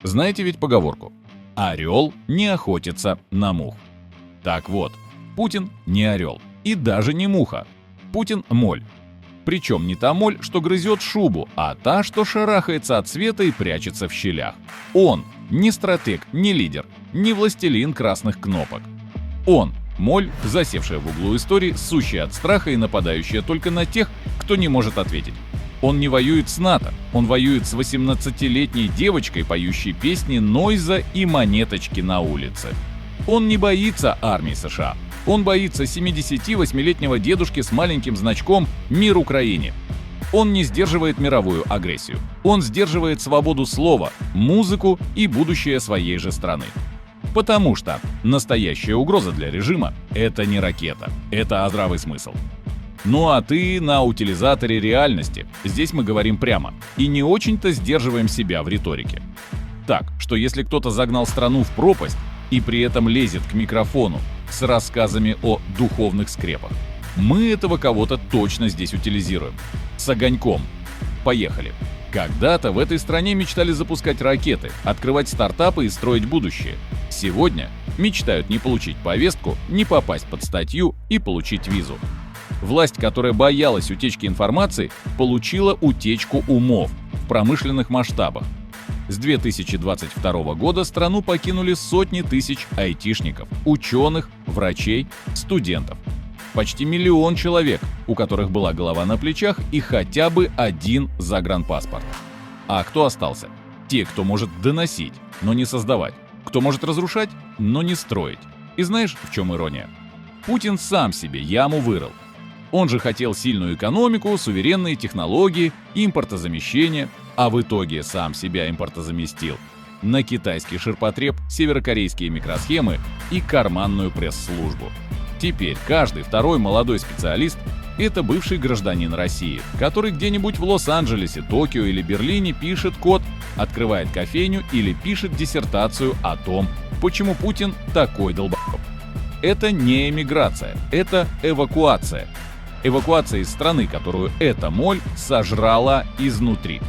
Знаете ведь поговорку «Орел не охотится на мух». Так вот, Путин не орел и даже не муха. Путин – моль. Причем не та моль, что грызет шубу, а та, что шарахается от света и прячется в щелях. Он не стратег, не лидер, не властелин красных кнопок. Он – моль, засевшая в углу истории, сущая от страха и нападающая только на тех, кто не может ответить. Он не воюет с НАТО, он воюет с 18-летней девочкой, поющей песни Нойза и Монеточки на улице. Он не боится армии США, он боится 78-летнего дедушки с маленьким значком «Мир Украине». Он не сдерживает мировую агрессию, он сдерживает свободу слова, музыку и будущее своей же страны. Потому что настоящая угроза для режима – это не ракета, это здравый смысл. Ну а ты на утилизаторе реальности. Здесь мы говорим прямо и не очень-то сдерживаем себя в риторике. Так, что если кто-то загнал страну в пропасть и при этом лезет к микрофону с рассказами о духовных скрепах, мы этого кого-то точно здесь утилизируем. С огоньком. Поехали. Когда-то в этой стране мечтали запускать ракеты, открывать стартапы и строить будущее. Сегодня мечтают не получить повестку, не попасть под статью и получить визу. Власть, которая боялась утечки информации, получила утечку умов в промышленных масштабах. С 2022 года страну покинули сотни тысяч айтишников, ученых, врачей, студентов. Почти 1 миллион человек, у которых была голова на плечах и хотя бы один загранпаспорт. А кто остался? Те, кто может доносить, но не создавать. Кто может разрушать, но не строить. И знаешь, в чем ирония? Путин сам себе яму вырыл. Он же хотел сильную экономику, суверенные технологии, импортозамещение, а в итоге сам себя импортозаместил на китайский ширпотреб, северокорейские микросхемы и карманную пресс-службу. Теперь каждый второй молодой специалист – это бывший гражданин России, который где-нибудь в Лос-Анджелесе, Токио или Берлине пишет код, открывает кофейню или пишет диссертацию о том, почему Путин такой долбоеб. Это не эмиграция, это эвакуация. Эвакуация из страны, которую эта моль сожрала изнутри.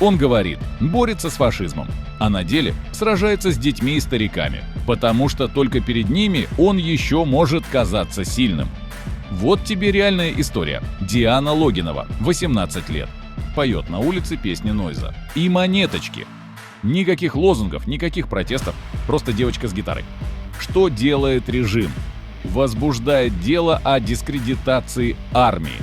Он говорит, борется с фашизмом, а на деле сражается с детьми и стариками, потому что только перед ними он еще может казаться сильным. Вот тебе реальная история. Диана Логинова, 18 лет, поет на улице песни Нойза. И Монеточки. Никаких лозунгов, никаких протестов, просто девочка с гитарой. Что делает режим? Возбуждает дело о дискредитации армии.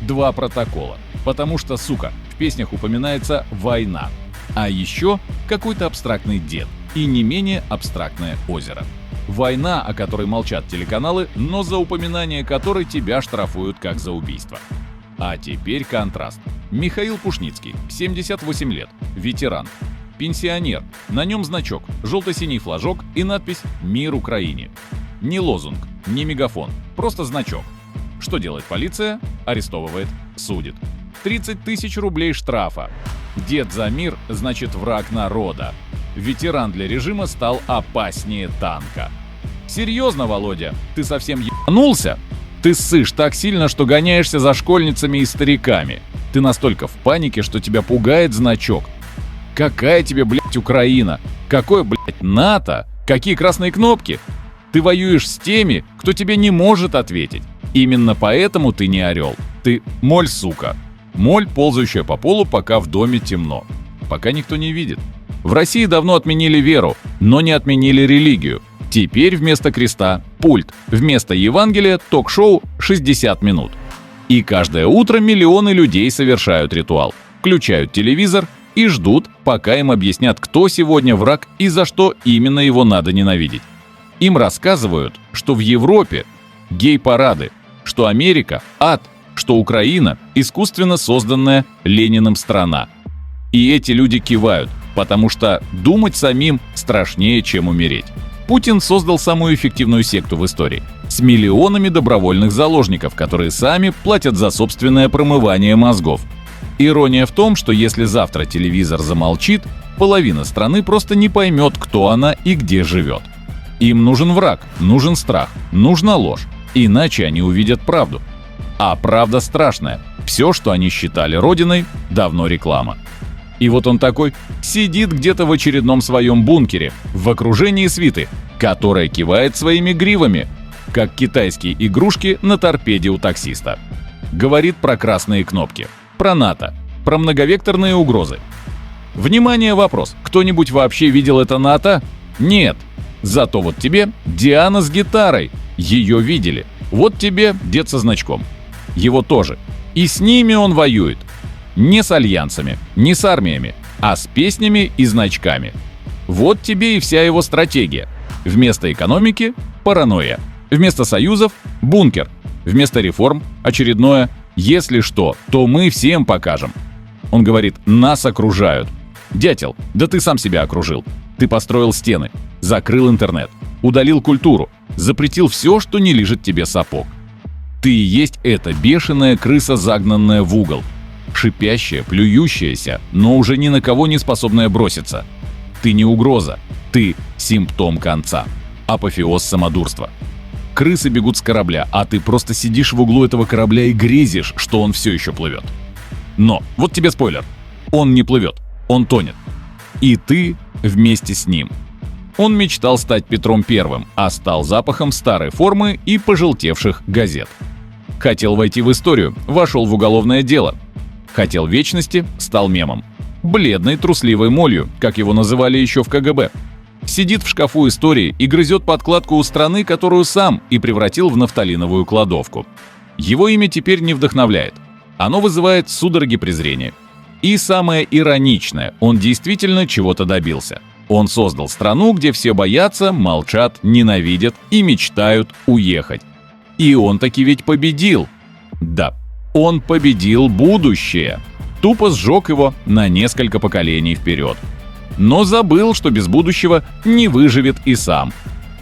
2 протокола. Потому что, сука, в песнях упоминается война. А еще какой-то абстрактный дед и не менее абстрактное озеро. Война, о которой молчат телеканалы, но за упоминание которой тебя штрафуют как за убийство. А теперь контраст. Михаил Пушницкий, 78 лет, ветеран. Пенсионер, на нем значок, желто-синий флажок и надпись «Мир Украине». Не лозунг, не мегафон, просто значок. Что делает полиция? Арестовывает, судит. 30 тысяч рублей штрафа. Дед за мир, значит враг народа. Ветеран для режима стал опаснее танка. Серьезно, Володя, ты совсем ебанулся? Ты ссышь так сильно, что гоняешься за школьницами и стариками. Ты настолько в панике, что тебя пугает значок. Какая тебе, блядь, Украина? Какое, блядь, НАТО? Какие красные кнопки? Ты воюешь с теми, кто тебе не может ответить. Именно поэтому ты не орел. Ты моль, сука. Моль, ползающая по полу, пока в доме темно. Пока никто не видит. В России давно отменили веру, но не отменили религию. Теперь вместо креста – пульт. Вместо Евангелия – ток-шоу 60 минут. И каждое утро миллионы людей совершают ритуал. Включают телевизор и ждут, пока им объяснят, кто сегодня враг и за что именно его надо ненавидеть. Им рассказывают, что в Европе гей-парады, что Америка – ад, что Украина – искусственно созданная Лениным страна. И эти люди кивают, потому что думать самим страшнее, чем умереть. Путин создал самую эффективную секту в истории с миллионами добровольных заложников, которые сами платят за собственное промывание мозгов. Ирония в том, что если завтра телевизор замолчит, половина страны просто не поймет, кто она и где живет. Им нужен враг, нужен страх, нужна ложь, иначе они увидят правду. А правда страшная. Все, что они считали родиной, давно реклама. И вот он такой сидит где-то в очередном своем бункере, в окружении свиты, которая кивает своими гривами, как китайские игрушки на торпеде у таксиста. Говорит про красные кнопки, про НАТО, про многовекторные угрозы. Внимание, вопрос. Кто-нибудь вообще видел это НАТО? Нет. Зато вот тебе Диана с гитарой. Ее видели. Вот тебе дед со значком. Его тоже. И с ними он воюет. Не с альянсами, не с армиями, а с песнями и значками. Вот тебе и вся его стратегия. Вместо экономики – паранойя. Вместо союзов – бункер. Вместо реформ – очередное «если что, то мы всем покажем». Он говорит «нас окружают». Дятел, да ты сам себя окружил. Ты построил стены, закрыл интернет, удалил культуру, запретил все, что не лижет тебе сапог. Ты и есть эта бешеная крыса, загнанная в угол. Шипящая, плюющаяся, но уже ни на кого не способная броситься. Ты не угроза, ты симптом конца. Апофеоз самодурства. Крысы бегут с корабля, а ты просто сидишь в углу этого корабля и грезишь, что он все еще плывет. Но, вот тебе спойлер, он не плывет, он тонет. И ты вместе с ним. Он мечтал стать Петром Первым, а стал запахом старой формы и пожелтевших газет. Хотел войти в историю, вошел в уголовное дело. Хотел вечности, стал мемом. Бледной, трусливой молью, как его называли еще в КГБ. Сидит в шкафу истории и грызет подкладку у страны, которую сам и превратил в нафталиновую кладовку. Его имя теперь не вдохновляет. Оно вызывает судороги презрения. И самое ироничное, он действительно чего-то добился. Он создал страну, где все боятся, молчат, ненавидят и мечтают уехать. И он таки ведь победил. Да, он победил будущее. Тупо сжег его на несколько поколений вперед. Но забыл, что без будущего не выживет и сам.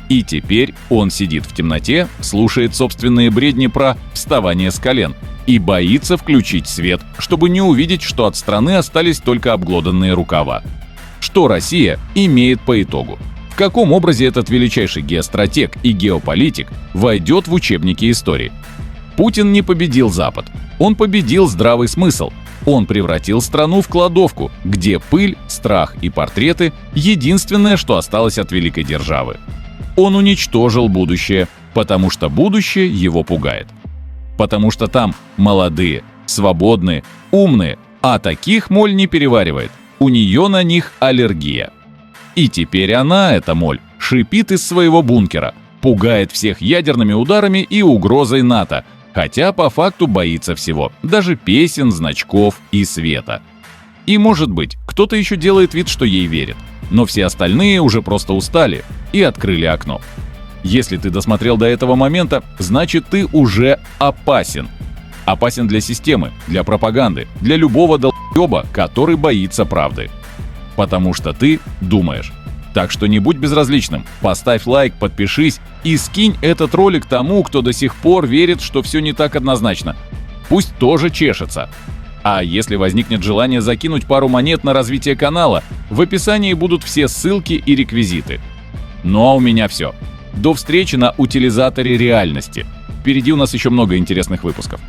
И теперь он сидит в темноте, слушает собственные бредни про вставание с колен и боится включить свет, чтобы не увидеть, что от страны остались только обглоданные рукава. Что Россия имеет по итогу? В каком образе этот величайший геостратег и геополитик войдет в учебники истории? Путин не победил Запад. Он победил здравый смысл. Он превратил страну в кладовку, где пыль, страх и портреты – единственное, что осталось от великой державы. Он уничтожил будущее, потому что будущее его пугает. Потому что там молодые, свободные, умные, а таких моль не переваривает. У нее на них аллергия. И теперь она, эта моль, шипит из своего бункера, пугает всех ядерными ударами и угрозой НАТО, хотя по факту боится всего, даже песен, значков и света. И может быть, кто-то еще делает вид, что ей верит, но все остальные уже просто устали и открыли окно. Если ты досмотрел до этого момента, значит ты уже опасен. Опасен для системы, для пропаганды, для любого долбоеба, который боится правды. Потому что ты думаешь. Так что не будь безразличным, поставь лайк, подпишись и скинь этот ролик тому, кто до сих пор верит, что все не так однозначно. Пусть тоже чешется. А если возникнет желание закинуть пару монет на развитие канала, в описании будут все ссылки и реквизиты. Ну а у меня все. До встречи на утилизаторе реальности. Впереди у нас еще много интересных выпусков.